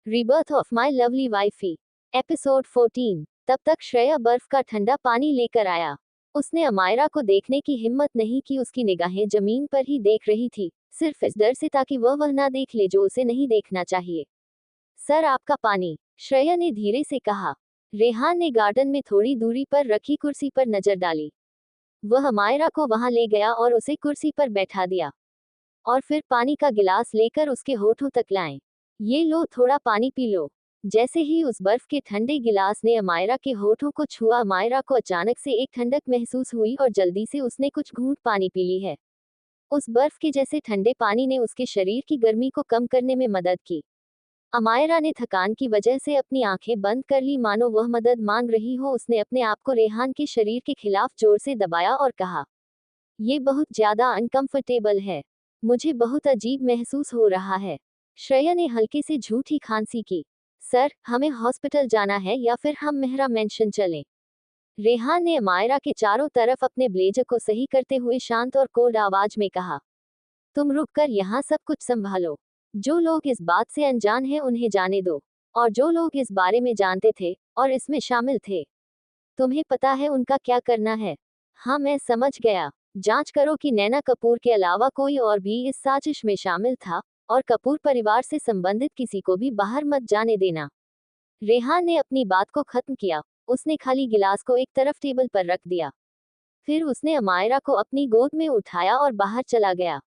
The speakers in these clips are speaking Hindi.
Rebirth of my lovely wifey. Episode 14। तब तक श्रेया बर्फ का ठंडा पानी लेकर आया। उसने अमायरा को देखने की हिम्मत नहीं की, उसकी निगाहें जमीन पर ही देख रही थी, सिर्फ इस डर से ताकि वह ना देख ले जो उसे नहीं देखना चाहिए। सर आपका पानी, श्रेया ने धीरे से कहा। रेहान ने गार्डन में थोड़ी दूरी पर रखी कुर्सी पर नजर डाली। वह अमायरा को वहां ले गया और उसे कुर्सी पर बैठा दिया और फिर पानी का गिलास लेकर उसके होठों तक लाए। ये लो, थोड़ा पानी पी लो। जैसे ही उस बर्फ के ठंडे गिलास ने अमायरा के होठों को छुआ, अमायरा को अचानक से एक ठंडक महसूस हुई और जल्दी से उसने कुछ घूंट पानी पी ली है। उस बर्फ के जैसे ठंडे पानी ने उसके शरीर की गर्मी को कम करने में मदद की। अमायरा ने थकान की वजह से अपनी आंखें बंद कर ली, मानो वह मदद मांग रही हो। उसने अपने आप को रेहान के शरीर के खिलाफ जोर से दबाया और कहा, ये बहुत ज्यादा अनकंफर्टेबल है, मुझे बहुत अजीब महसूस हो रहा है। श्रेया ने हल्के से झूठी खांसी की। सर, हमें हॉस्पिटल जाना है या फिर हम मेहरा मेंशन चलें? रेहान ने अमायरा के चारों तरफ अपने ब्लेजर को सही करते हुए शांत और कोल्ड आवाज में कहा, तुम रुककर यहाँ सब कुछ संभालो। जो लोग इस बात से अनजान हैं उन्हें जाने दो, और जो लोग इस बारे में जानते थे और इसमें शामिल थे, तुम्हें पता है उनका क्या करना है। हाँ, मैं समझ गया। जांच करो कि नैना कपूर के अलावा कोई और भी इस साजिश में शामिल था, और कपूर परिवार से संबंधित किसी को भी बाहर मत जाने देना। रेहान ने अपनी बात को खत्म किया। उसने खाली गिलास को एक तरफ टेबल पर रख दिया। फिर उसने अमायरा को अपनी गोद में उठाया और बाहर चला गया।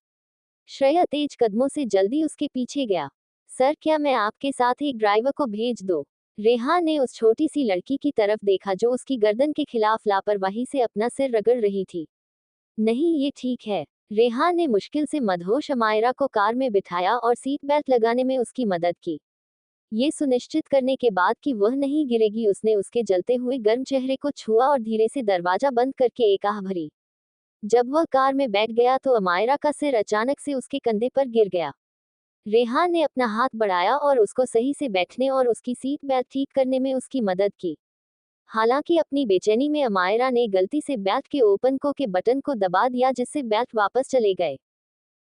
श्रेया तेज कदमों से जल्दी उसके पीछे गया। सर, क्या मैं आपके साथ एक ड्राइवर को भेज दूं? रेहान ने उस छोटी सी लड़की की तरफ देखा जो उसकी गर्दन के खिलाफ लापरवाही से अपना सिर रगड़ रही थी। नहीं, ये ठीक है। रेहान ने मुश्किल से मदहोश अमायरा को कार में बिठाया और सीट बेल्ट लगाने में उसकी मदद की। ये सुनिश्चित करने के बाद कि वह नहीं गिरेगी, उसने उसके जलते हुए गर्म चेहरे को छुआ और धीरे से दरवाजा बंद करके एक आह भरी। जब वह कार में बैठ गया तो अमायरा का सिर अचानक से उसके कंधे पर गिर गया। रेहान ने अपना हाथ बढ़ाया और उसको सही से बैठने और उसकी सीट बेल्ट ठीक करने में उसकी मदद की। हालांकि अपनी बेचैनी में अमायरा ने गलती से बेल्ट के ओपन को के बटन को दबा दिया, जिससे बेल्ट वापस चले गए।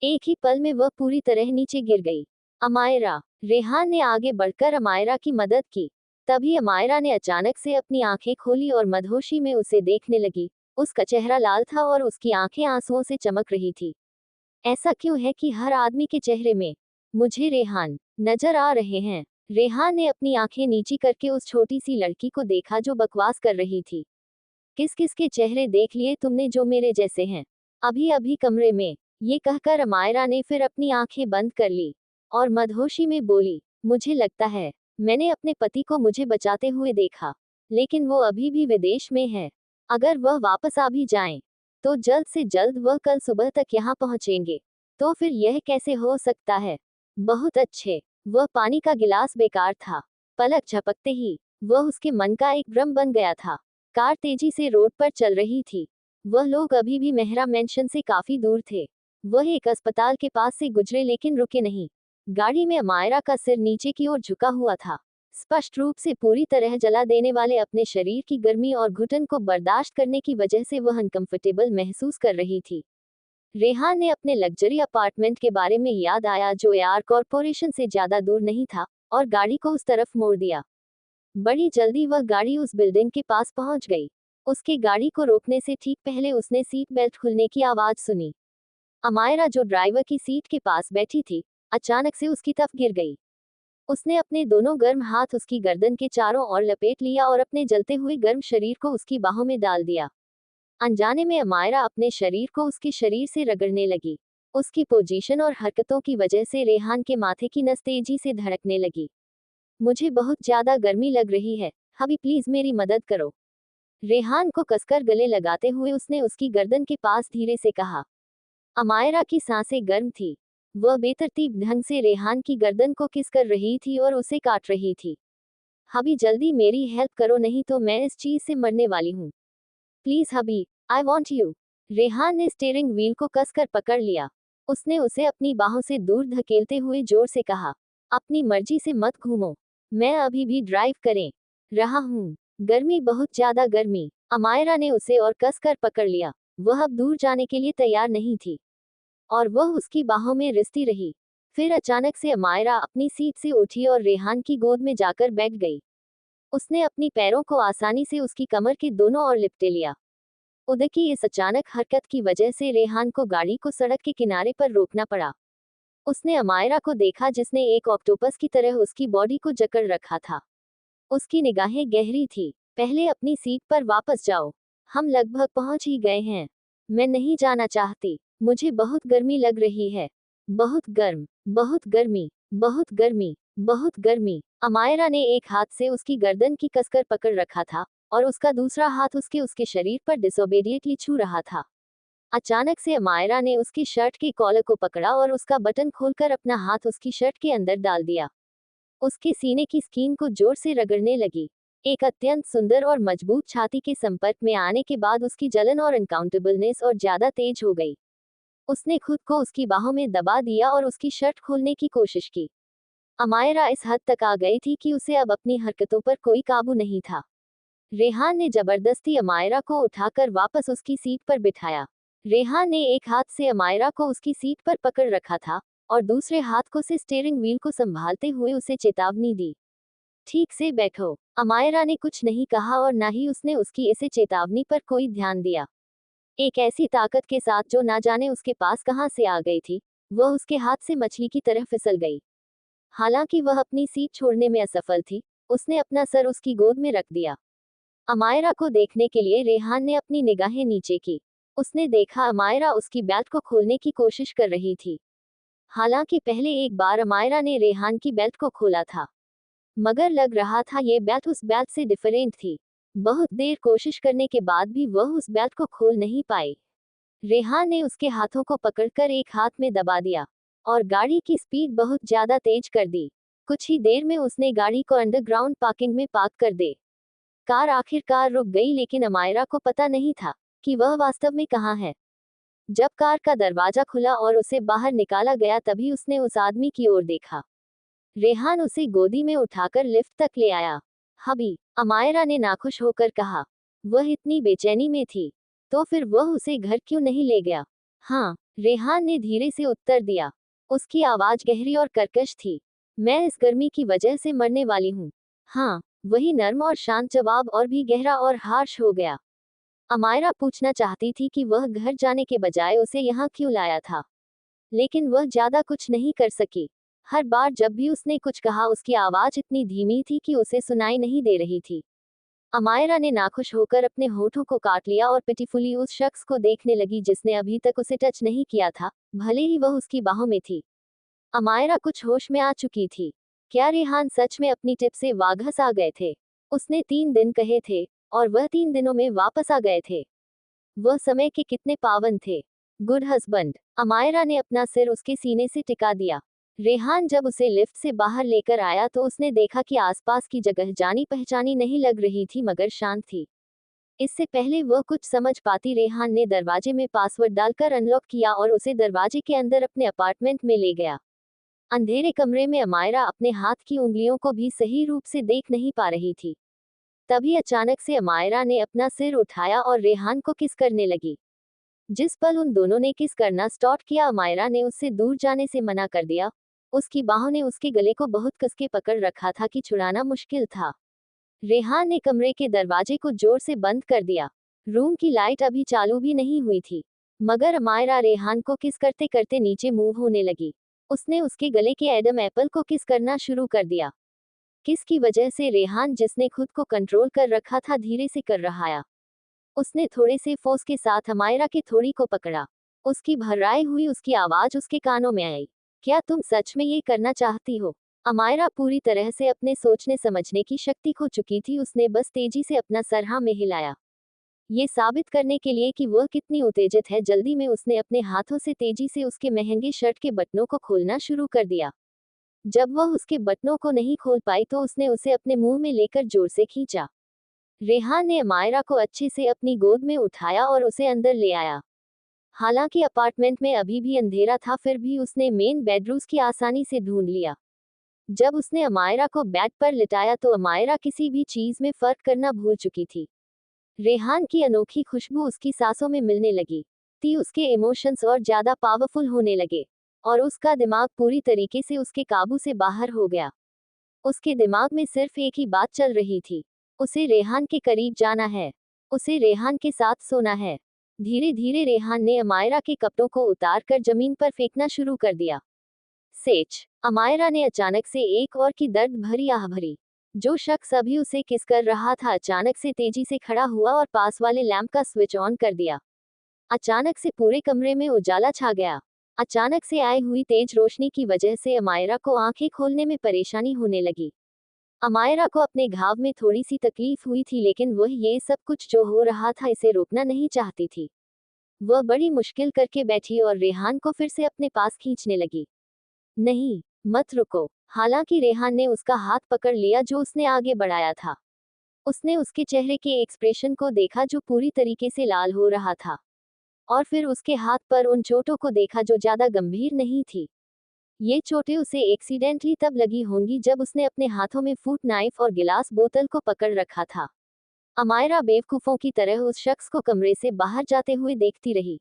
एक ही पल में वह पूरी तरह नीचे गिर गई। अमायरा, रेहान ने आगे बढ़कर अमायरा की मदद की। तभी अमायरा ने अचानक से अपनी आंखें खोली और मदहोशी में उसे देखने लगी। उसका चेहरा लाल था और उसकी आंखें आंसुओं से चमक रही थी। ऐसा क्यों है कि हर आदमी के चेहरे में मुझे रेहान नजर आ रहे हैं? रेहान ने अपनी आंखें नीची करके उस छोटी सी लड़की को देखा जो बकवास कर रही थी। किस किस के चेहरे देख लिए तुमने जो मेरे जैसे हैं? अभी अभी कमरे में। ये कहकर अमायरा ने फिर अपनी आंखें बंद कर ली और मदहोशी में बोली, मुझे लगता है मैंने अपने पति को मुझे बचाते हुए देखा, लेकिन वो अभी भी विदेश में है। अगर वह वापस आ भी जाएं, तो जल्द से जल्द वह कल सुबह तक यहाँ पहुंचेंगे। तो फिर यह कैसे हो सकता है? बहुत अच्छे। वह पानी का गिलास बेकार था। पलक झपकते ही वह उसके मन का एक भ्रम बन गया था। कार तेजी से रोड पर चल रही थी। वह लोग अभी भी मेहरा मेंशन से काफी दूर थे। वह एक अस्पताल के पास से गुजरे लेकिन रुके नहीं। गाड़ी में अमायरा का सिर नीचे की ओर झुका हुआ था, स्पष्ट रूप से पूरी तरह जला देने वाले अपने शरीर की गर्मी और घुटन को बर्दाश्त करने की वजह से वह अनकंफर्टेबल महसूस कर रही थी। रेहान ने अपने लग्जरी अपार्टमेंट के बारे में याद आया जो एआर कॉरपोरेशन से ज्यादा दूर नहीं था, और गाड़ी को उस तरफ मोड़ दिया। बड़ी जल्दी वह गाड़ी उस बिल्डिंग के पास पहुंच गई। उसके गाड़ी को रोकने से ठीक पहले उसने सीट बेल्ट खुलने की आवाज सुनी। अमायरा, जो ड्राइवर की सीट के पास बैठी थी, अचानक से उसकी तरफ गिर गई। उसने अपने दोनों गर्म हाथ उसकी गर्दन के चारों ओर लपेट लिया और अपने जलते हुए गर्म शरीर को उसकी बाहों में डाल दिया। अनजाने में अमायरा अपने शरीर को उसके शरीर से रगड़ने लगी। उसकी पोजीशन और हरकतों की वजह से रेहान के माथे की नस तेजी से धड़कने लगी। मुझे बहुत ज्यादा गर्मी लग रही है, हबी प्लीज मेरी मदद करो। रेहान को कसकर गले लगाते हुए उसने उसकी गर्दन के पास धीरे से कहा। अमायरा की सांसें गर्म थी। वह बेतरतीब ढंग से रेहान की गर्दन को किस कर रही थी और उसे काट रही थी। हबी, जल्दी मेरी हेल्प करो, नहीं तो मैं इस चीज से मरने वाली हूँ। Please hubby, I want you. Rehan ने स्टीयरिंग व्हील को कसकर पकड़ लिया। उसने उसे अपनी बाहों से दूर धकेलते हुए जोर से कहा, अपनी मर्जी से मत घूमो, मैं अभी भी ड्राइव करें रहा हूँ। गर्मी, बहुत ज्यादा गर्मी। अमायरा ने उसे और कसकर पकड़ लिया। वह अब दूर जाने के लिए तैयार नहीं थी और वह उसकी बाहों में रिसती रही। फिर अचानक से अमायरा अपनी सीट से उठी और रेहान की गोद में जाकर बैठ गई। उसने अपनी पैरों को आसानी से उसकी कमर के दोनों ओर लिपटे लिया। उदय की इस अचानक हरकत की वजह से रेहान को गाड़ी को सड़क के किनारे पर रोकना पड़ा। उसने अमायरा को देखा जिसने एक ऑक्टोपस की तरह उसकी बॉडी को जकड़ रखा था। उसकी निगाहें गहरी थी। पहले अपनी सीट पर वापस जाओ। हम लगभग पहुंच ही गए हैं। मैं नहीं जाना चाहती। मुझे बहुत गर्मी लग रही है। बहुत गर्म, बहुत गर्मी, बहुत गर्मी, बहुत गर्मी। अमायरा ने एक हाथ से उसकी गर्दन की कसकर पकड़ रखा था और उसका दूसरा हाथ उसके शरीर पर डिसोबीडिएंटली छू रहा था। अचानक से अमायरा ने उसकी शर्ट के कॉलर को पकड़ा और उसका बटन खोलकर अपना हाथ उसकी शर्ट के अंदर डाल दिया। उसके सीने की स्किन को जोर से रगड़ने लगी। एक अत्यंत सुंदर और मजबूत छाती के संपर्क में आने के बाद उसकी जलन और अनकाउंटेबलनेस और ज्यादा तेज हो गई। उसने खुद को उसकी बाहों में दबा दिया और उसकी शर्ट खोलने की कोशिश की। अमायरा इस हद तक आ गई थी कि उसे अब अपनी हरकतों पर कोई काबू नहीं था। रेहान ने जबरदस्ती अमायरा को उठाकर वापस उसकी सीट पर बिठाया। रेहान ने एक हाथ से अमायरा को उसकी सीट पर पकड़ रखा था और दूसरे हाथ को से स्टीयरिंग व्हील को संभालते हुए उसे चेतावनी दी। ठीक से बैठो। अमायरा ने कुछ नहीं कहा और न ही उसने उसकी इसे चेतावनी पर कोई ध्यान दिया। एक ऐसी ताकत के साथ जो ना जाने उसके पास कहां से आ गई थी, वह उसके हाथ से मछली की तरह फिसल गई। हालांकि वह अपनी सीट छोड़ने में असफल थी, उसने अपना सर उसकी गोद में रख दिया। अमायरा को देखने के लिए रेहान ने अपनी निगाहें नीचे की। उसने देखा अमायरा उसकी बेल्ट को खोलने की कोशिश कर रही थी। हालांकि पहले एक बार अमायरा ने रेहान की बेल्ट को खोला था, मगर लग रहा था ये बेल्ट उस बेल्ट से डिफरेंट थी। बहुत देर कोशिश करने के बाद भी वह उस बेल्ट को खोल नहीं पाई। रेहान ने उसके हाथों को पकड़कर एक हाथ में दबा दिया और गाड़ी की स्पीड बहुत ज्यादा तेज कर दी। कुछ ही देर में उसने गाड़ी को अंडरग्राउंड पार्किंग में पार्क कर दे। कार आखिरकार रुक गई, लेकिन अमायरा को पता नहीं था कि वह वास्तव में कहाँ है। जब कार का दरवाजा खुला और उसे बाहर निकाला गया तभी उसने उस आदमी की ओर देखा। रेहान उसे गोदी में उठाकर लिफ्ट तक ले आया। हबी, अमायरा ने नाखुश होकर कहा। वह इतनी बेचैनी में थी, तो फिर वह उसे घर क्यों नहीं ले गया? हाँ, रेहान ने धीरे से उत्तर दिया। उसकी आवाज गहरी और कर्कश थी। मैं इस गर्मी की वजह से मरने वाली हूँ। हाँ, वही नर्म और शांत जवाब और भी गहरा और हार्श हो गया। अमायरा पूछना चाहती थी कि वह घर जाने के बजाय उसे यहाँ क्यों लाया था, लेकिन वह ज्यादा कुछ नहीं कर सकी। हर बार जब भी उसने कुछ कहा उसकी आवाज इतनी धीमी थी कि उसे सुनाई नहीं दे रही थी। अमायरा ने नाखुश होकर अपने होठों को काट लिया और पिटीफुली उस शख्स को देखने लगी जिसने अभी तक उसे टच नहीं किया था, भले ही वह उसकी बाहों में थी। अमायरा कुछ होश में आ चुकी थी। क्या रेहान सच में अपनी टिप से वापस आ गए थे? उसने 3 दिन कहे थे और वह 3 दिनों में वापस आ गए थे। वह समय के कितने पावन थे। Good husband. अमायरा ने अपना सिर उसके सीने से टिका दिया। रेहान जब उसे लिफ्ट से बाहर लेकर आया तो उसने देखा कि आसपास की जगह जानी पहचानी नहीं लग रही थी मगर शांत थी। इससे पहले वह कुछ समझ पाती, रेहान ने दरवाजे में पासवर्ड डालकर अनलॉक किया और उसे दरवाजे के अंदर अपने अपार्टमेंट में ले गया। अंधेरे कमरे में अमायरा अपने हाथ की उंगलियों को भी सही रूप से देख नहीं पा रही थी। तभी अचानक से अमायरा ने अपना सिर उठाया और रेहान को किस करने लगी। जिस पल उन दोनों ने किस करना स्टार्ट किया अमायरा ने उससे दूर जाने से मना कर दिया। उसकी बाहों ने उसके गले को बहुत कसके पकड़ रखा था कि छुड़ाना मुश्किल था। रेहान ने कमरे के दरवाजे को जोर से बंद कर दिया। रूम की लाइट अभी चालू भी नहीं हुई थी, मगर अमायरा रेहान को किस करते करते नीचे मूव होने लगी। उसने उसके गले के एडम एप्पल को किस करना शुरू कर दिया। किस की वजह से रेहान, जिसने खुद को कंट्रोल कर रखा था, धीरे से कर रहा है। उसने थोड़े से फोर्स के साथ अमायरा के थोड़ी को पकड़ा। उसकी भर्राई हुई उसकी आवाज उसके कानों में आई। क्या तुम सच में ये करना चाहती हो? अमायरा पूरी तरह से अपने सोचने समझने की शक्ति खो चुकी थी। उसने बस तेजी से अपना सर हाँ में हिलाया, ये साबित करने के लिए कि वह कितनी उत्तेजित है। जल्दी में उसने अपने हाथों से तेजी से उसके महंगे शर्ट के बटनों को खोलना शुरू कर दिया। जब वह उसके बटनों को नहीं खोल पाई तो उसने उसे अपने मुंह में लेकर जोर से खींचा। रेहान ने अमायरा को अच्छे से अपनी गोद में उठाया और उसे अंदर ले आया। हालांकि अपार्टमेंट में अभी भी अंधेरा था, फिर भी उसने मेन बेडरूम की आसानी से ढूंढ लिया। जब उसने अमायरा को बेड पर लिटाया तो अमायरा किसी भी चीज में फर्क करना भूल चुकी थी। रेहान की अनोखी खुशबू उसकी सांसों में मिलने लगी थी। उसके इमोशंस और ज्यादा पावरफुल होने लगे। और उसका दिमाग पूरी तरीके से उसके काबू से बाहर हो गया। उसके दिमाग में सिर्फ एक ही बात चल रही थी, उसे रेहान के करीब जाना है, उसे रेहान के साथ सोना है। धीरे धीरे रेहान ने अमायरा के कपड़ों को उतार कर जमीन पर फेंकना शुरू कर दिया। सेच, अमायरा ने अचानक से एक और की दर्द भरी आह भरी। जो शख्स अभी उसे किस कर रहा था अचानक से तेजी से खड़ा हुआ और पास वाले लैंप का स्विच ऑन कर दिया। अचानक से पूरे कमरे में उजाला छा गया। अचानक से आई हुई तेज रोशनी की वजह से अमायरा को आंखें खोलने में परेशानी होने लगी। अमायरा को अपने घाव में थोड़ी सी तकलीफ हुई थी, लेकिन वह ये सब कुछ जो हो रहा था इसे रोकना नहीं चाहती थी। वह बड़ी मुश्किल करके बैठी और रेहान को फिर से अपने पास खींचने लगी। नहीं, मत रुको। हालांकि रेहान ने उसका हाथ पकड़ लिया जो उसने आगे बढ़ाया था। उसने उसके चेहरे के एक्सप्रेशन को देखा जो पूरी तरीके से लाल हो रहा था, और फिर उसके हाथ पर उन चोटों को देखा जो ज्यादा गंभीर नहीं थी। ये चोटें उसे एक्सीडेंटली तब लगी होंगी जब उसने अपने हाथों में फूट नाइफ और गिलास बोतल को पकड़ रखा था। अमायरा बेवकूफों की तरह उस शख्स को कमरे से बाहर जाते हुए देखती रही।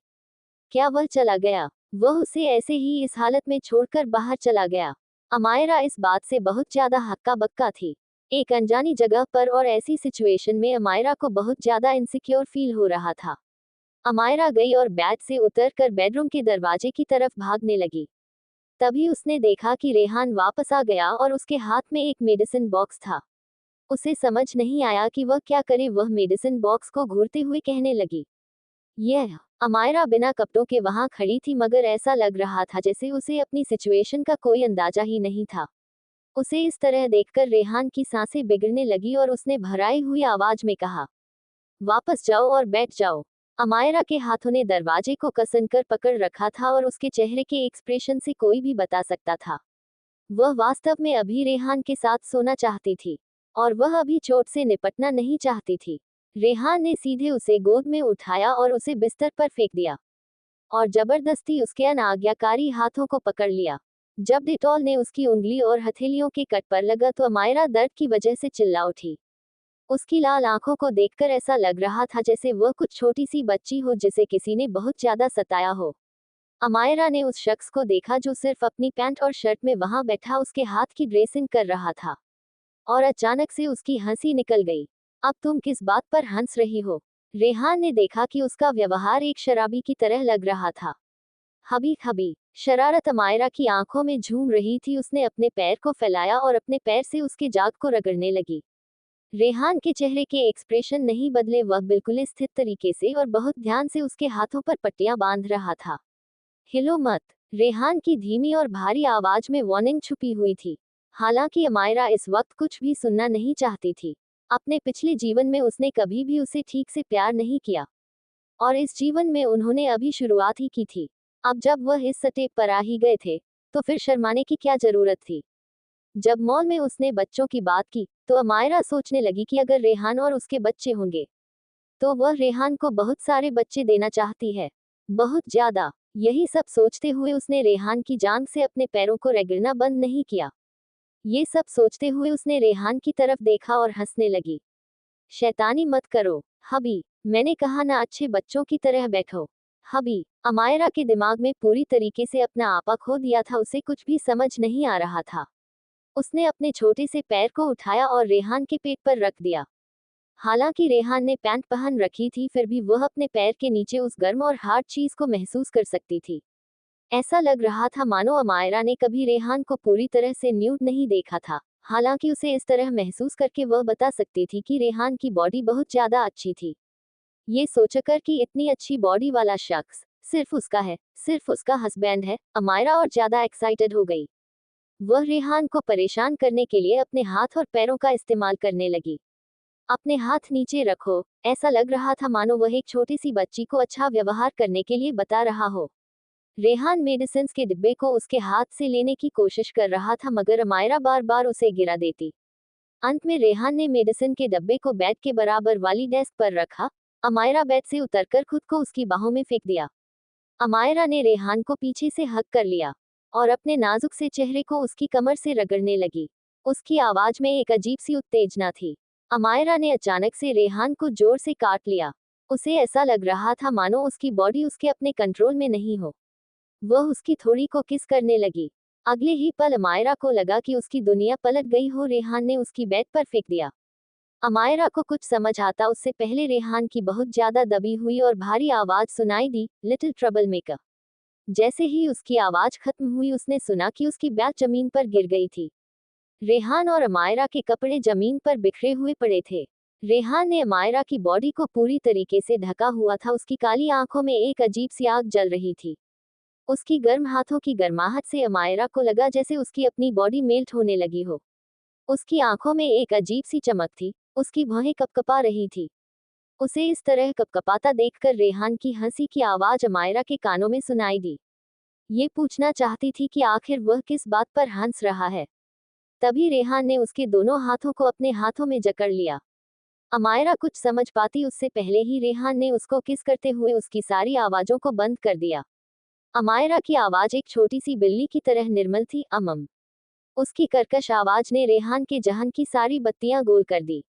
क्या वह चला गया? वह उसे ऐसे ही इस हालत में छोड़कर बाहर चला गया। अमायरा इस बात से बहुत ज्यादा हक्का बक्का थी। एक अनजानी जगह पर और ऐसी सिचुएशन में अमायरा को बहुत ज्यादा इनसिक्योर फील हो रहा था। अमायरा गई और बेड से उतरकर बेडरूम के दरवाजे की तरफ भागने लगी। तभी उसने देखा कि रेहान वापस आ गया और उसके हाथ में एक मेडिसिन बॉक्स था। उसे समझ नहीं आया कि वह क्या करे। वह मेडिसिन बॉक्स को घूरते हुए कहने लगी, यह। अमायरा बिना कपड़ों के वहां खड़ी थी, मगर ऐसा लग रहा था जैसे उसे अपनी सिचुएशन का कोई अंदाजा ही नहीं था। उसे इस तरह देखकर रेहान की सांसें बिगड़ने लगी और उसने भराई हुई आवाज में कहा, वापस जाओ और बैठ जाओ। अमायरा के हाथों ने दरवाजे को कसकर पकड़ रखा था और उसके चेहरे के एक्सप्रेशन से कोई भी बता सकता था वह वास्तव में अभी रेहान के साथ सोना चाहती थी, और वह अभी चोट से निपटना नहीं चाहती थी। रेहान ने सीधे उसे गोद में उठाया और उसे बिस्तर पर फेंक दिया, और जबरदस्ती उसके अनाज्ञाकारी हाथों को पकड़ लिया। जब डिटॉल ने उसकी उंगली और हथेलियों के कट पर लगा तो अमायरा दर्द की वजह से चिल्ला उठी। उसकी लाल आंखों को देखकर ऐसा लग रहा था जैसे वह कुछ छोटी सी बच्ची हो जिसे किसी ने बहुत ज्यादा सताया हो। अमायरा ने उस शख्स को देखा जो सिर्फ अपनी पैंट और शर्ट में वहां बैठा उसके हाथ की ड्रेसिंग कर रहा था, और अचानक से उसकी हंसी निकल गई। अब तुम किस बात पर हंस रही हो? रेहान ने देखा कि उसका व्यवहार एक शराबी की तरह लग रहा था। हबी हबी, शरारत अमायरा की आंखों में झूम रही थी। उसने अपने पैर को फैलाया और अपने पैर से उसके जाग को रगड़ने लगी। रेहान के चेहरे के एक्सप्रेशन नहीं बदले। वह बिल्कुल स्थिर तरीके से और बहुत ध्यान से उसके हाथों पर पट्टियां बांध रहा था। हिलो मत। रेहान की धीमी और भारी आवाज में वार्निंग छुपी हुई थी। हालांकि अमायरा इस वक्त कुछ भी सुनना नहीं चाहती थी। अपने पिछले जीवन में उसने कभी भी उसे ठीक से प्यार नहीं किया, और इस जीवन में उन्होंने अभी शुरुआत ही की थी। अब जब वह इस स्टेप पर आ ही गए थे तो फिर शर्माने की क्या जरूरत थी? जब मॉल में उसने बच्चों की बात की तो अमायरा सोचने लगी कि अगर रेहान और उसके बच्चे होंगे तो वह रेहान को बहुत सारे बच्चे देना चाहती है, बहुत ज्यादा। यही सब सोचते हुए उसने रेहान की जांघ से अपने पैरों को रगड़ना बंद नहीं किया। ये सब सोचते हुए उसने रेहान की तरफ देखा और हंसने लगी। शैतानी मत करो हबी, मैंने कहा ना, अच्छे बच्चों की तरह बैठो। हबी, अमायरा के दिमाग में पूरी तरीके से अपना आपा खो दिया था। उसे कुछ भी समझ नहीं आ रहा था। उसने अपने छोटे से पैर को उठाया और रेहान के पेट पर रख दिया। हालांकि रेहान ने पैंट पहन रखी थी, फिर भी वह अपने पैर के नीचे उस गर्म और हार्ड चीज को महसूस कर सकती थी। ऐसा लग रहा था मानो अमायरा ने कभी रेहान को पूरी तरह से न्यूड नहीं देखा था। हालांकि उसे इस तरह महसूस करके वह बता सकती थी कि रेहान की बॉडी बहुत ज्यादा अच्छी थी। ये सोचकर कि इतनी अच्छी बॉडी वाला शख्स सिर्फ उसका है, सिर्फ उसका हस्बैंड है, अमायरा और ज्यादा एक्साइटेड हो गई। वह रेहान को परेशान करने के लिए अपने हाथ और पैरों का इस्तेमाल करने लगी। अपने हाथ नीचे रखो। ऐसा लग रहा था मानो वह एक छोटी सी बच्ची को अच्छा व्यवहार करने के लिए बता रहा हो। रेहान मेडिसिन के डिब्बे को उसके हाथ से लेने की कोशिश कर रहा था, मगर अमायरा बार बार उसे गिरा देती। अंत में रेहान ने मेडिसिन के डब्बे को बेड के बराबर वाली डेस्क पर रखा। अमायरा बेड से उतरकर खुद को उसकी बाहों में फेंक दिया। अमायरा ने रेहान को पीछे से हक कर लिया और अपने नाजुक से चेहरे को उसकी कमर से रगड़ने लगी। उसकी आवाज में एक अजीब सी उत्तेजना थी। अमायरा ने अचानक से रेहान को जोर से काट लिया। उसे ऐसा लग रहा था मानो उसकी बॉडी उसके अपने कंट्रोल में नहीं हो। वह उसकी थोड़ी को किस करने लगी। अगले ही पल अमायरा को लगा कि उसकी दुनिया पलट गई हो। रेहान ने उसकी बेड पर फेंक दिया। अमायरा को कुछ समझ आता उससे पहले रेहान की बहुत ज्यादा दबी हुई और भारी आवाज सुनाई दी, लिटिल ट्रबल मेकर। जैसे ही उसकी आवाज खत्म हुई उसने सुना कि उसकी बैग जमीन पर गिर गई थी। रेहान और अमायरा के कपड़े जमीन पर बिखरे हुए पड़े थे। रेहान ने अमायरा की बॉडी को पूरी तरीके से ढका हुआ था। उसकी काली आंखों में एक अजीब सी आग जल रही थी। उसकी गर्म हाथों की गर्माहट से अमायरा को लगा जैसे उसकी अपनी बॉडी मेल्ट होने लगी हो। उसकी आंखों में एक अजीब सी चमक थी। उसकी भौहें कपकपा रही थी। उसे इस तरह कपकपाता देखकर रेहान की हंसी की आवाज अमायरा के कानों में सुनाई दी। ये पूछना चाहती थी कि आखिर वह किस बात पर हंस रहा है। तभी रेहान ने उसके दोनों हाथों को अपने हाथों में जकड़ लिया। अमायरा कुछ समझ पाती उससे पहले ही रेहान ने उसको किस करते हुए उसकी सारी आवाजों को बंद कर दिया। अमायरा की आवाज एक छोटी सी बिल्ली की तरह निर्मल थी, अमम। उसकी कर्कश आवाज ने रेहान के जहन की सारी बत्तियां गोल कर दी।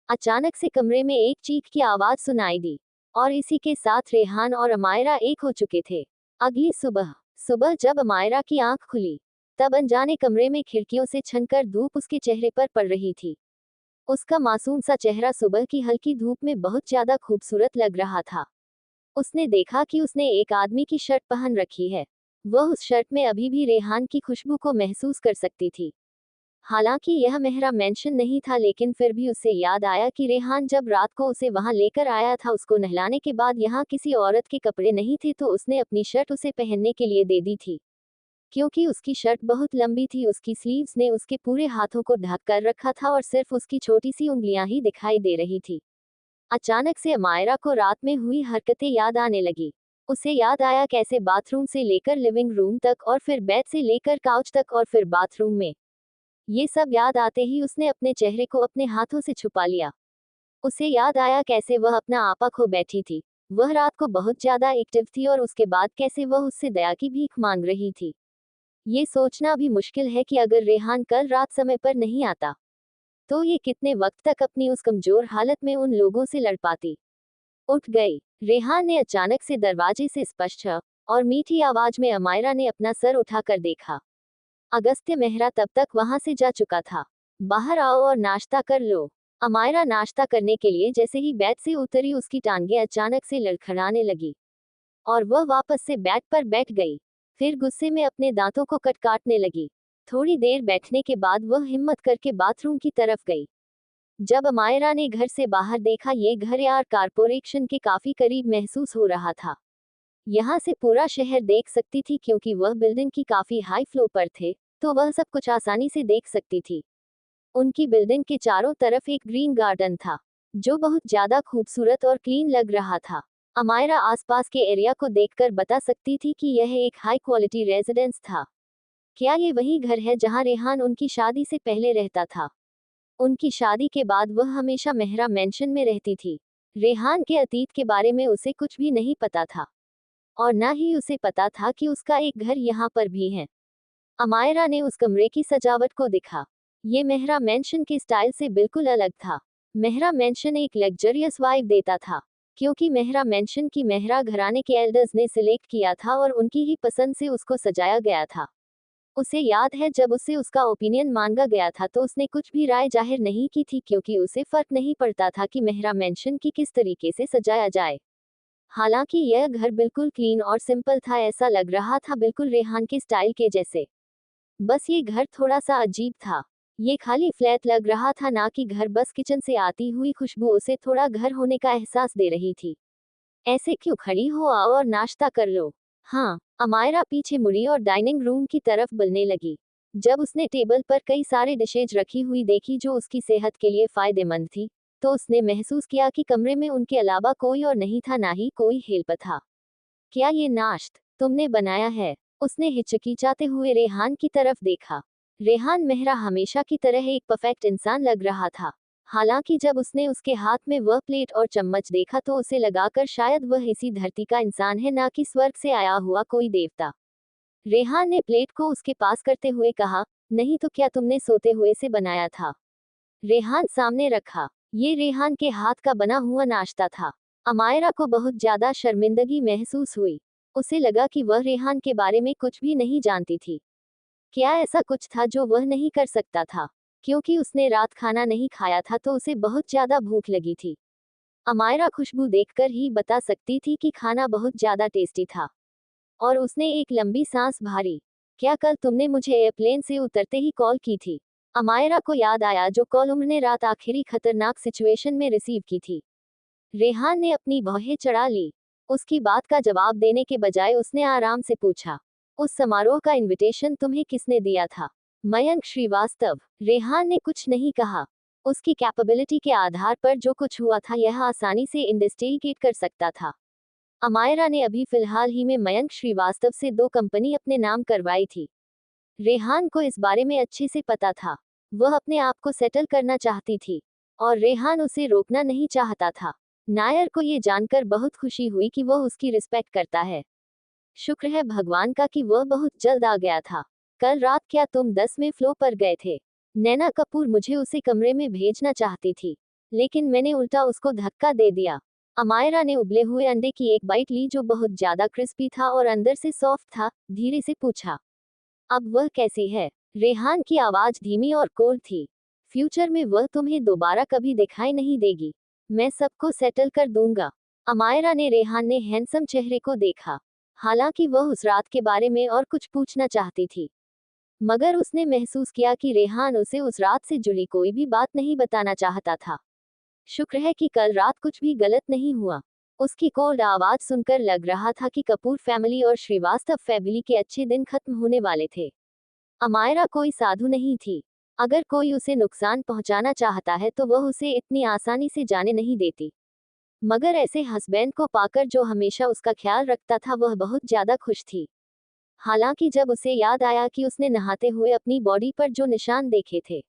अचानक से कमरे में एक चीख की आवाज सुनाई दी और इसी के साथ रेहान और अमायरा एक हो चुके थे। अगली सुबह सुबह जब अमायरा की आंख खुली तब अनजाने कमरे में खिड़कियों से छनकर धूप उसके चेहरे पर पड़ रही थी। उसका मासूम सा चेहरा सुबह की हल्की धूप में बहुत ज्यादा खूबसूरत लग रहा था। उसने देखा कि उसने एक आदमी की शर्ट पहन रखी है। वह उस शर्ट में अभी भी रेहान की खुशबू को महसूस कर सकती थी। हालांकि यह मेहरा मेंशन नहीं था, लेकिन फिर भी उसे याद आया कि रेहान जब रात को उसे वहां लेकर आया था उसको नहलाने के बाद यहाँ किसी औरत के कपड़े नहीं थे तो उसने अपनी शर्ट उसे पहनने के लिए दे दी थी। क्योंकि उसकी शर्ट बहुत लंबी थी उसकी स्लीव्स ने उसके पूरे हाथों को ढक कर रखा था और सिर्फ उसकी छोटी सी उंगलियां ही दिखाई दे रही थी। अचानक से अमायरा को रात में हुई हरकतें याद आने लगी। उसे याद आया कैसे बाथरूम से लेकर लिविंग रूम तक और फिर बेड से लेकर काउच तक और फिर बाथरूम में। ये सब याद आते ही उसने अपने चेहरे को अपने हाथों से छुपा लिया। उसे याद आया कैसे वह अपना आपा खो बैठी थी। वह रात को बहुत ज्यादा एक्टिव थी और उसके बाद कैसे वह उससे दया की भीख मांग रही थी। ये सोचना भी मुश्किल है कि अगर रेहान कल रात समय पर नहीं आता तो ये कितने वक्त तक अपनी उस कमजोर हालत में उन लोगों से लड़ पाती। उठ गई। रेहान ने अचानक से दरवाजे से स्पष्ट और मीठी आवाज में अमायरा ने अपना सर उठाकर देखा। अगस्त्य मेहरा तब तक वहां से जा चुका था। बाहर आओ और नाश्ता कर लो। अमायरा नाश्ता करने के लिए जैसे ही बेड से उतरी उसकी टांगें अचानक से लड़खड़ाने लगी और वह वापस से बेड पर बैठ गई। फिर गुस्से में अपने दांतों को काटने लगी। थोड़ी देर बैठने के बाद वह हिम्मत करके बाथरूम की तरफ गई। जब अमायरा ने घर से बाहर देखा ये घर यार कारपोरेशन के काफी करीब महसूस हो रहा था। यहाँ से पूरा शहर देख सकती थी क्योंकि वह बिल्डिंग की काफी हाई फ्लोर पर थे, तो वह सब कुछ आसानी से देख सकती थी। उनकी बिल्डिंग के चारों तरफ एक ग्रीन गार्डन था जो बहुत ज्यादा खूबसूरत और क्लीन लग रहा था। अमायरा आसपास के एरिया को देखकर बता सकती थी कि यह एक हाई क्वालिटी रेजिडेंस था। क्या ये वही घर है जहां रेहान उनकी शादी से पहले रहता था? उनकी शादी के बाद वह हमेशा मेहरा मेंशन में रहती थी। रेहान के अतीत के बारे में उसे कुछ भी नहीं पता था और न ही उसे पता था कि उसका एक घर यहाँ पर भी है। अमायरा ने उस कमरे की सजावट को देखा। ये मेहरा मेंशन के स्टाइल से बिल्कुल अलग था। मेहरा मेंशन एक लग्जरियस वाइब देता था क्योंकि मेहरा मेंशन की मेहरा घराने के एल्डर्स ने सिलेक्ट किया था और उनकी ही पसंद से उसको सजाया गया था। उसे याद है जब उससे उसका ओपिनियन मांगा गया था तो उसने कुछ भी राय जाहिर नहीं की थी क्योंकि उसे फर्क नहीं पड़ता था कि मेहरा मेंशन की किस तरीके से सजाया जाए। हालांकि यह घर बिल्कुल क्लीन और सिंपल था, ऐसा लग रहा था बिल्कुल रेहान के स्टाइल के जैसे। बस ये घर थोड़ा सा अजीब था। ये खाली फ्लैट लग रहा था ना कि घर, बस किचन से आती हुई खुशबू उसे थोड़ा घर होने का एहसास दे रही थी। ऐसे क्यों खड़ी हो, आओ और नाश्ता कर लो। हाँ, अमायरा पीछे मुड़ी और डाइनिंग रूम की तरफ बढ़ने लगी। जब उसने टेबल पर कई सारे डिशेज रखी हुई देखी जो उसकी सेहत के लिए फायदेमंद थी, तो उसने महसूस किया कि कमरे में उनके अलावा कोई और नहीं था, ना ही कोई हेल्प था। क्या ये नाश्ता तुमने बनाया है? उसने हिचकिचाते हुए रेहान की तरफ देखा। रेहान मेहरा हमेशा की तरह एक परफेक्ट इंसान लग रहा था। हालांकि जब उसने उसके हाथ में वह प्लेट और चम्मच देखा तो उसे लगाकर शायद वह इसी धरती का इंसान है, ना कि स्वर्ग से आया हुआ कोई देवता। रेहान ने प्लेट को उसके पास करते हुए कहा, नहीं तो क्या तुमने सोते हुए से बनाया था? रेहान सामने रखा। ये रेहान के हाथ का बना हुआ नाश्ता था। अमायरा को बहुत ज्यादा शर्मिंदगी महसूस हुई। उसे लगा कि वह रेहान के बारे में कुछ भी नहीं जानती थी। क्या ऐसा कुछ था जो वह नहीं कर सकता था? क्योंकि उसने रात खाना नहीं खाया था तो उसे बहुत ज्यादा भूख लगी थी। अमायरा खुशबू देखकर ही बता सकती थी कि खाना बहुत ज्यादा टेस्टी था। और उसने एक लंबी सांस भरी। क्या कल तुमने मुझे एयरप्लेन से उतरते ही कॉल की थी? अमायरा को याद आया जो कॉल उन्होंने रात आखिरी खतरनाक सिचुएशन में रिसीव की थी। रेहान ने अपनी भौहें चढ़ा ली। उसकी बात का जवाब देने के बजाय उसने आराम से पूछा, उस समारोह का इनविटेशन तुम्हें किसने दिया था? मयंक श्रीवास्तव। रेहान ने कुछ नहीं कहा। उसकी कैपेबिलिटी के आधार पर जो कुछ हुआ था यह आसानी से इन्वेस्टिगेट कर सकता था। अमायरा ने अभी फिलहाल ही में मयंक श्रीवास्तव से 2 कंपनी अपने नाम करवाई थी। रेहान को इस बारे में अच्छे से पता था। वह अपने आप को सेटल करना चाहती थी और रेहान उसे रोकना नहीं चाहता था। नायर को ये जानकर बहुत खुशी हुई कि वह उसकी रिस्पेक्ट करता है। शुक्र है भगवान का कि वह बहुत जल्द आ गया था। कल रात क्या तुम 10वें फ्लोर पर गए थे? नैना कपूर मुझे उसे कमरे में भेजना चाहती थी, लेकिन मैंने उल्टा उसको धक्का दे दिया। अमायरा ने उबले हुए अंडे की एक बाइट ली जो बहुत ज्यादा क्रिस्पी था और अंदर से सॉफ्ट था, धीरे से पूछा, अब वह कैसी है? रेहान की आवाज धीमी और कोल्ड थी। फ्यूचर में वह तुम्हें दोबारा कभी दिखाई नहीं देगी। मैं सबको सेटल कर दूंगा। अमायरा ने रेहान ने हैंडसम चेहरे को देखा। हालांकि वह उस रात के बारे में और कुछ पूछना चाहती थी, मगर उसने महसूस किया कि रेहान उसे उस रात से जुड़ी कोई भी बात नहीं बताना चाहता था। शुक्र है कि कल रात कुछ भी गलत नहीं हुआ। उसकी कोल्ड आवाज सुनकर लग रहा था कि कपूर फैमिली और श्रीवास्तव फैमिली के अच्छे दिन खत्म होने वाले थे। अमायरा कोई साधु नहीं थी। अगर कोई उसे नुकसान पहुंचाना चाहता है तो वह उसे इतनी आसानी से जाने नहीं देती। मगर ऐसे हस्बैंड को पाकर जो हमेशा उसका ख्याल रखता था वह बहुत ज्यादा खुश थी। हालांकि जब उसे याद आया कि उसने नहाते हुए अपनी बॉडी पर जो निशान देखे थे,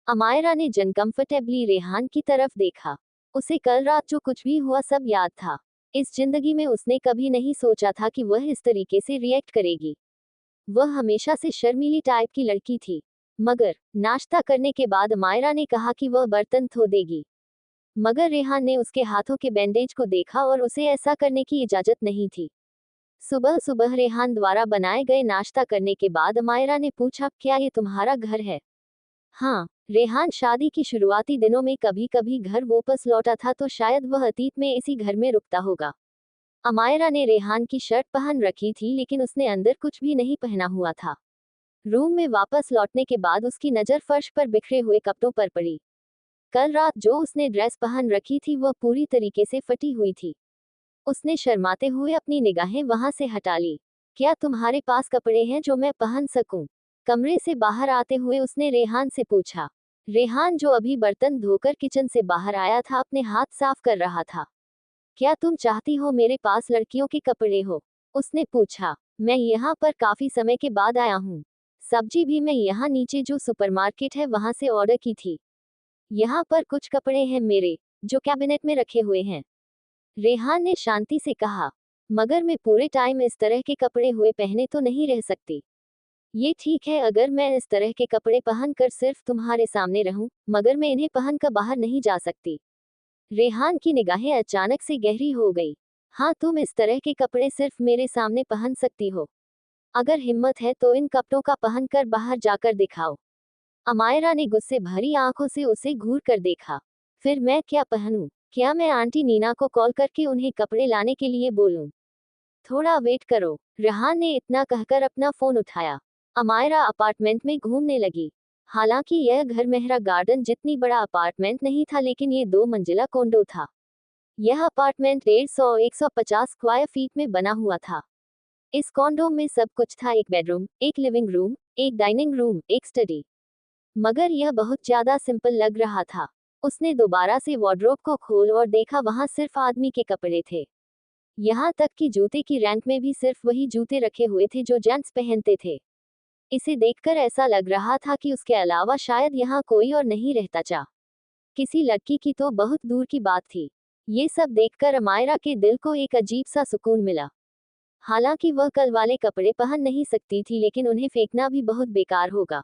अमायरा ने अनकंफर्टेबली रेहान की तरफ देखा। उसे कल रात जो कुछ भी हुआ सब याद था। इस जिंदगी में उसने कभी नहीं सोचा था कि वह इस तरीके से रिएक्ट करेगी। वह हमेशा से शर्मीली टाइप की लड़की थी। मगर नाश्ता करने के बाद अमायरा ने कहा कि वह बर्तन धो देगी। मगर रेहान ने उसके हाथों के बैंडेज को देखा और उसे ऐसा करने की इजाजत नहीं थी। सुबह सुबह रेहान द्वारा बनाए गए नाश्ता करने के बाद अमायरा ने पूछा, क्या ये तुम्हारा घर है? हाँ। रेहान शादी की शुरुआती दिनों में कभी कभी घर वापस लौटा था तो शायद वह अतीत में इसी घर में रुकता होगा। अमायरा ने रेहान की शर्ट पहन रखी थी लेकिन उसने अंदर कुछ भी नहीं पहना हुआ था। रूम में वापस लौटने के बाद उसकी नजर फर्श पर बिखरे हुए कपड़ों पर पड़ी। कल रात जो उसने ड्रेस पहन रखी थी वह पूरी तरीके से फटी हुई थी। उसने शर्माते हुए अपनी निगाहें वहां से हटा ली। क्या तुम्हारे पास कपड़े हैं जो मैं पहन सकूं? कमरे से बाहर आते हुए उसने रेहान से पूछा। रेहान जो अभी बर्तन धोकर किचन से बाहर आया था अपने हाथ साफ कर रहा था। क्या तुम चाहती हो मेरे पास लड़कियों के कपड़े हो? उसने पूछा। मैं यहाँ पर काफी समय के बाद आया हूँ। सब्जी भी मैं यहाँ नीचे जो सुपरमार्केट है वहां से ऑर्डर की थी। यहाँ पर कुछ कपड़े हैं मेरे, जो कैबिनेट में रखे हुए हैं। रेहान ने शांति से कहा। मगर मैं पूरे टाइम इस तरह के कपड़े हुए पहने तो नहीं रह सकती। ये ठीक है अगर मैं इस तरह के कपड़े पहनकर सिर्फ तुम्हारे सामने रहूं, मगर मैं इन्हें पहनकर बाहर नहीं जा सकती। रेहान की निगाहें अचानक से गहरी हो गई। हाँ, तुम इस तरह के कपड़े सिर्फ मेरे सामने पहन सकती हो। अगर हिम्मत है तो इन कपड़ों का पहनकर बाहर जाकर दिखाओ। अमायरा ने गुस्से भरी आंखों से उसे घूर कर देखा। फिर मैं क्या पहनूं? क्या मैं आंटी नीना को कॉल करके उन्हें कपड़े लाने के लिए बोलूं? थोड़ा वेट करो। रेहान ने इतना कहकर अपना फोन उठाया। अमायरा अपार्टमेंट में घूमने लगी। हालांकि यह घर मेहरा गार्डन जितनी बड़ा अपार्टमेंट नहीं था लेकिन ये 2 मंजिला कॉन्डो था। यह अपार्टमेंट 150 स्क्वायर फीट में बना हुआ था। इस कॉन्डो में सब कुछ था, एक बेडरूम, एक लिविंग रूम, एक डाइनिंग रूम, एक स्टडी। मगर यह बहुत ज्यादा सिंपल लग रहा था। उसने दोबारा से वार्डरोब को खोल और देखा, वहां सिर्फ आदमी के कपड़े थे। यहाँ तक कि जूते की रैंक में भी सिर्फ वही जूते रखे हुए थे जो जेंट्स पहनते थे। इसे देखकर ऐसा लग रहा था कि उसके अलावा शायद यहाँ कोई और नहीं रहता। चा किसी लड़की की तो बहुत दूर की बात थी। ये सब देखकर अमायरा के दिल को एक अजीब सा सुकून मिला। हालांकि वह कल वाले कपड़े पहन नहीं सकती थी लेकिन उन्हें फेंकना भी बहुत बेकार होगा।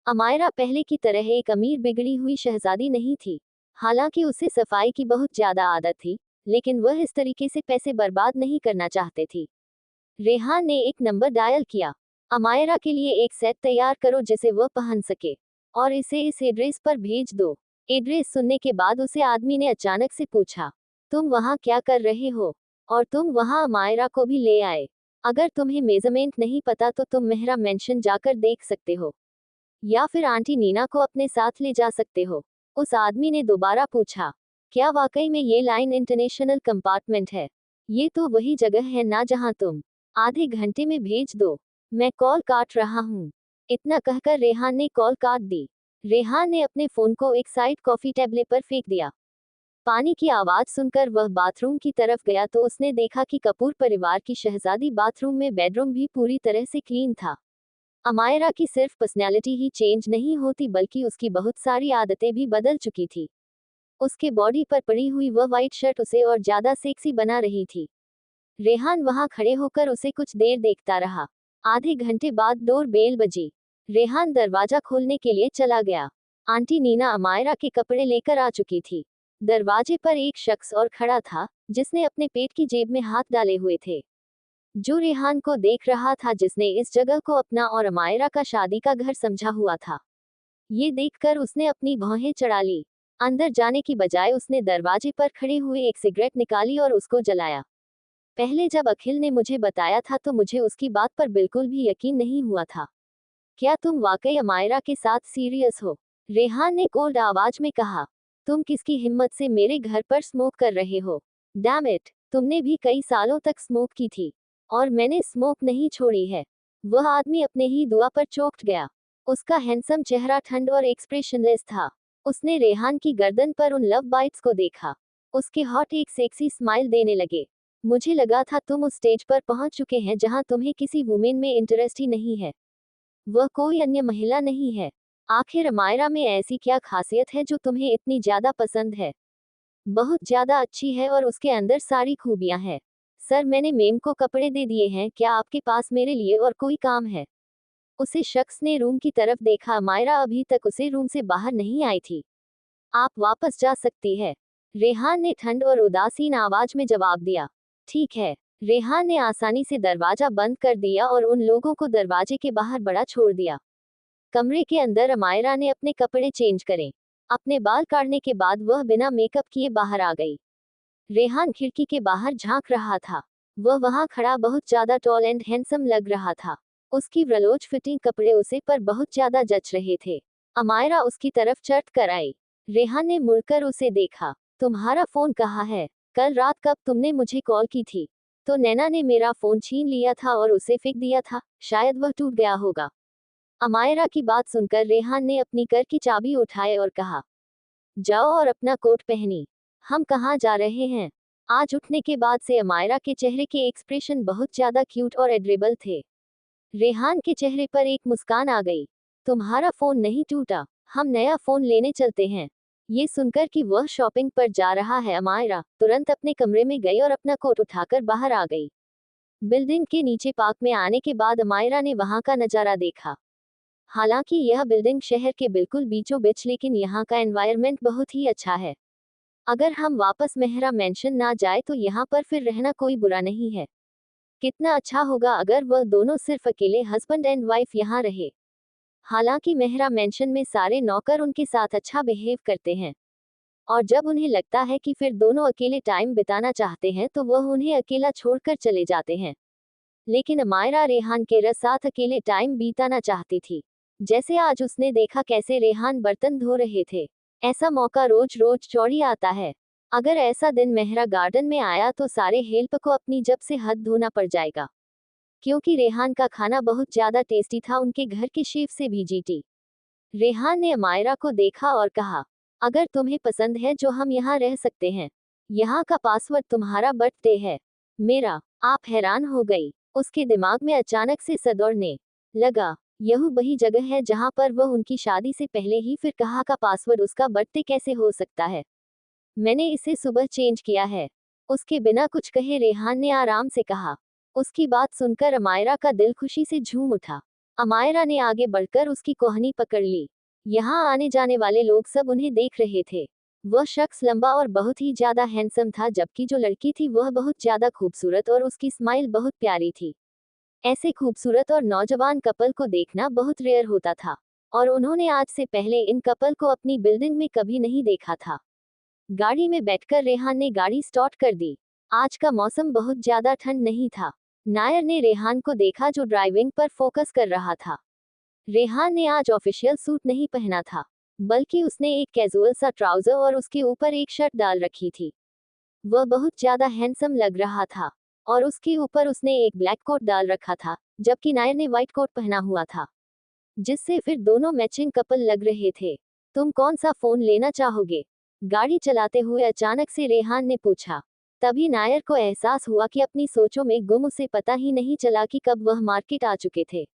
अमायरा पहले की तरह एक अमीर बिगड़ी हुई शहजादी नहीं थी। हालांकि उसे सफाई की बहुत ज्यादा आदत थी, लेकिन वह इस तरीके से पैसे बर्बाद नहीं करना चाहते थी। रेहान ने एक नंबर डायल किया। अमायरा के लिए एक सेट तैयार करो जिसे वह पहन सके, और इसे इस एड्रेस पर भेज दो। एड्रेस सुनने के बाद उसे आदमी ने अचानक से पूछा, तुम वहाँ क्या कर रहे हो? और तुम वहाँ अमायरा को भी ले आए? अगर तुम्हें मेजरमेंट नहीं पता तो तुम मेहरा मेंशन जाकर देख सकते हो, या फिर आंटी नीना को अपने साथ ले जा सकते हो। उस आदमी ने दोबारा पूछा, क्या वाकई में ये लाइन इंटरनेशनल कंपार्टमेंट है? ये तो वही जगह है ना जहाँ तुम आधे घंटे में भेज दो। मैं कॉल काट रहा हूँ। इतना कहकर रेहान ने कॉल काट दी। रेहान ने अपने फोन को एक साइड कॉफी टेबल पर फेंक दिया। पानी की आवाज सुनकर वह बाथरूम की तरफ गया तो उसने देखा कि कपूर परिवार की शहजादी बाथरूम में बेडरूम भी पूरी तरह से क्लीन था। अमायरा की सिर्फ पर्सनैलिटी ही चेंज नहीं होती बल्कि उसकी बहुत सारी आदतें भी बदल चुकी थी। उसके बॉडी पर पड़ी हुई वह वाइट शर्ट उसे और ज्यादा सेक्सी बना रही थी। रेहान वहां खड़े होकर उसे कुछ देर देखता रहा। आधे घंटे बाद डोर बेल बजी। रेहान दरवाजा खोलने के लिए चला गया। आंटी नीना अमायरा के कपड़े लेकर आ चुकी थी। दरवाजे पर एक शख्स और खड़ा था, जिसने अपने पेट की जेब में हाथ डाले हुए थे, जो रेहान को देख रहा था, जिसने इस जगह को अपना और अमायरा का शादी का घर समझा हुआ था। ये देखकर उसने अपनी भौहें चढ़ा ली। अंदर जाने की बजाय उसने दरवाजे पर खड़े हुए एक सिगरेट निकाली और उसको जलाया। पहले जब अखिल ने मुझे बताया था तो मुझे उसकी बात पर बिल्कुल भी यकीन नहीं हुआ था। क्या तुम वाकई अमायरा के साथ सीरियस हो? रेहान ने कोल्ड आवाज में कहा। तुम किसकी हिम्मत से मेरे घर पर स्मोक कर रहे हो? डैम इट, तुमने भी कई सालों तक स्मोक की थी, और मैंने स्मोक नहीं छोड़ी है। वह आदमी अपने ही दुआ पर चौंक गया। उसका हैंडसम चेहरा ठंड और एक्सप्रेशनलेस था। उसने रेहान की गर्दन पर उन लव बाइट्स को देखा। उसके हॉट एक सेक्सी स्माइल देने लगे। मुझे लगा था तुम उस स्टेज पर पहुंच चुके हैं जहां तुम्हें किसी वुमेन में इंटरेस्ट ही नहीं है। वह कोई अन्य महिला नहीं है। आखिर अमायरा में ऐसी क्या खासियत है जो तुम्हें इतनी ज्यादा पसंद है? बहुत ज्यादा अच्छी है और उसके अंदर सारी खूबियां हैं। सर, मैंने मेम को कपड़े दे दिए हैं, क्या आपके पास मेरे लिए और कोई काम है? उसे शख्स ने रूम की तरफ देखा। अमायरा अभी तक उसे रूम से बाहर नहीं आई थी। आप वापस जा सकती है, रेहान ने ठंड और उदासीन आवाज में जवाब दिया। ठीक है। रेहान ने आसानी से दरवाजा बंद कर दिया और उन लोगों को दरवाजे के बाहर बड़ा छोड़ दिया। कमरे के अंदर अमायरा ने अपने कपड़े चेंज करे। अपने बाल काटने के बाद वह बिना मेकअप किए बाहर आ गई। रेहान खिड़की के बाहर झांक रहा था। वह वहां खड़ा बहुत ज्यादा टॉल एंड हैंडसम लग रहा था। उसकी व्रलोच फिटिंग कपड़े उसे पर बहुत ज्यादा जच रहे थे। अमायरा उसकी तरफ चढ़ कर आई। रेहान ने मुड़कर उसे देखा। तुम्हारा फोन कहाँ है? कल रात कब तुमने मुझे कॉल की थी? तो नैना ने मेरा फोन छीन लिया था और उसे फेंक दिया था, शायद वह टूट गया होगा। अमायरा की बात सुनकर रेहान ने अपनी कर की चाबी उठाए और कहा, जाओ और अपना कोट पहनी। हम कहाँ जा रहे हैं? आज उठने के बाद से अमायरा के चेहरे के एक्सप्रेशन बहुत ज्यादा क्यूट और एड्रेबल थे। रेहान के चेहरे पर एक मुस्कान आ गई। तुम्हारा फोन नहीं टूटा, हम नया फोन लेने चलते हैं। ये सुनकर कि वह शॉपिंग पर जा रहा है, अमायरा तुरंत अपने कमरे में गई और अपना कोट उठाकर बाहर आ गई। बिल्डिंग के नीचे पार्क में आने के बाद अमायरा ने वहां का नजारा देखा। हालांकि यह बिल्डिंग शहर के बिल्कुल बीचों बीच, लेकिन यहाँ का एनवायरनमेंट बहुत ही अच्छा है। अगर हम वापस मेहरा मेंशन ना जाए तो यहाँ पर फिर रहना कोई बुरा नहीं है। कितना अच्छा होगा अगर वह दोनों सिर्फ अकेले हस्बैंड एंड वाइफ यहाँ रहे। हालांकि मेहरा मेंशन में सारे नौकर उनके साथ अच्छा बिहेव करते हैं, और जब उन्हें लगता है कि फिर दोनों अकेले टाइम बिताना चाहते हैं तो वह उन्हें अकेला छोड़कर चले जाते हैं। लेकिन अमायरा रेहान के साथ अकेले टाइम बिताना चाहती थी। जैसे आज उसने देखा कैसे रेहान बर्तन धो रहे थे। ऐसा मौका रोज रोज चौड़ी आता है। अगर ऐसा दिन मेहरा गार्डन में आया तो सारे हेल्प को अपनी जब से हद धोना पड़ जाएगा, क्योंकि रेहान का खाना बहुत ज्यादा टेस्टी था, उनके घर के शेफ से भी जीती। रेहान ने अमायरा को देखा और कहा, अगर तुम्हें पसंद है जो हम यहाँ रह सकते हैं। यहाँ का पासवर्ड तुम्हारा बर्थडे है। मेरा। आप हैरान हो गई। उसके दिमाग में अचानक से सदौड़ने लगा। यह वही जगह है जहाँ पर वह उनकी शादी से पहले ही फिर कहा का पासवर्ड उसका बर्थडे कैसे हो सकता है? मैंने इसे सुबह चेंज किया है। उसके बिना कुछ कहे रेहान ने आराम से कहा। उसकी बात सुनकर अमायरा का दिल खुशी से झूम उठा। अमायरा ने आगे बढ़कर उसकी कोहनी पकड़ ली। यहाँ आने जाने वाले लोग सब उन्हें देख रहे थे। वह शख्स लंबा और बहुत ही ज्यादा हैंडसम था, जबकि जो लड़की थी वह बहुत ज्यादा खूबसूरत और उसकी स्माइल बहुत प्यारी थी। ऐसे खूबसूरत और नौजवान कपल को देखना बहुत रेयर होता था, और उन्होंने आज से पहले इन कपल को अपनी बिल्डिंग में कभी नहीं देखा था। गाड़ी में बैठकर रेहान ने गाड़ी स्टार्ट कर दी। आज का मौसम बहुत ज्यादा ठंड नहीं था। नायर ने रेहान को देखा जो ड्राइविंग पर फोकस कर रहा था। रेहान ने आज ऑफिशियल सूट नहीं पहना था, बल्कि उसने एक कैजुअल सा ट्राउजर और उसके ऊपर एक शर्ट डाल रखी थी। वह बहुत ज्यादा हैंडसम लग रहा था, और उसके ऊपर उसने एक ब्लैक कोट डाल रखा था, जबकि नायर ने व्हाइट कोट पहना हुआ था, जिससे फिर दोनों मैचिंग कपल लग रहे थे। तुम कौन सा फोन लेना चाहोगे? गाड़ी चलाते हुए अचानक से रेहान ने पूछा। तभी नायर को एहसास हुआ कि अपनी सोचों में गुम, उसे पता ही नहीं चला कि कब वह मार्केट आ चुके थे।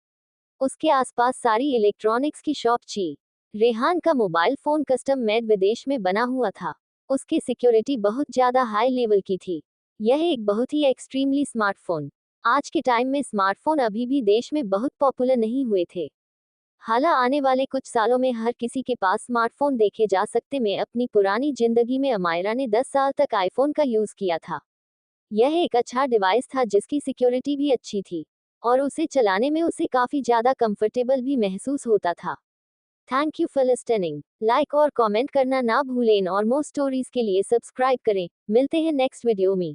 उसके आसपास सारी इलेक्ट्रॉनिक्स की शॉप थी। रेहान का मोबाइल फोन कस्टम मेड विदेश में बना हुआ था। उसकी सिक्योरिटी बहुत ज्यादा हाई लेवल की थी। यह एक बहुत ही एक्सट्रीमली स्मार्टफोन। आज के टाइम में स्मार्टफोन अभी भी देश में बहुत पॉपुलर नहीं हुए थे। हालांकि आने वाले कुछ सालों में हर किसी के पास स्मार्टफोन देखे जा सकते। में अपनी पुरानी जिंदगी में अमायरा ने 10 साल तक आईफोन का यूज किया था। यह एक अच्छा डिवाइस था जिसकी सिक्योरिटी भी अच्छी थी, और उसे चलाने में उसे काफी ज्यादा कंफर्टेबल भी महसूस होता था। Thank you for listening. Like और कमेंट करना ना भूलें, और मोर स्टोरीज के लिए सब्सक्राइब करें। मिलते हैं नेक्स्ट वीडियो में।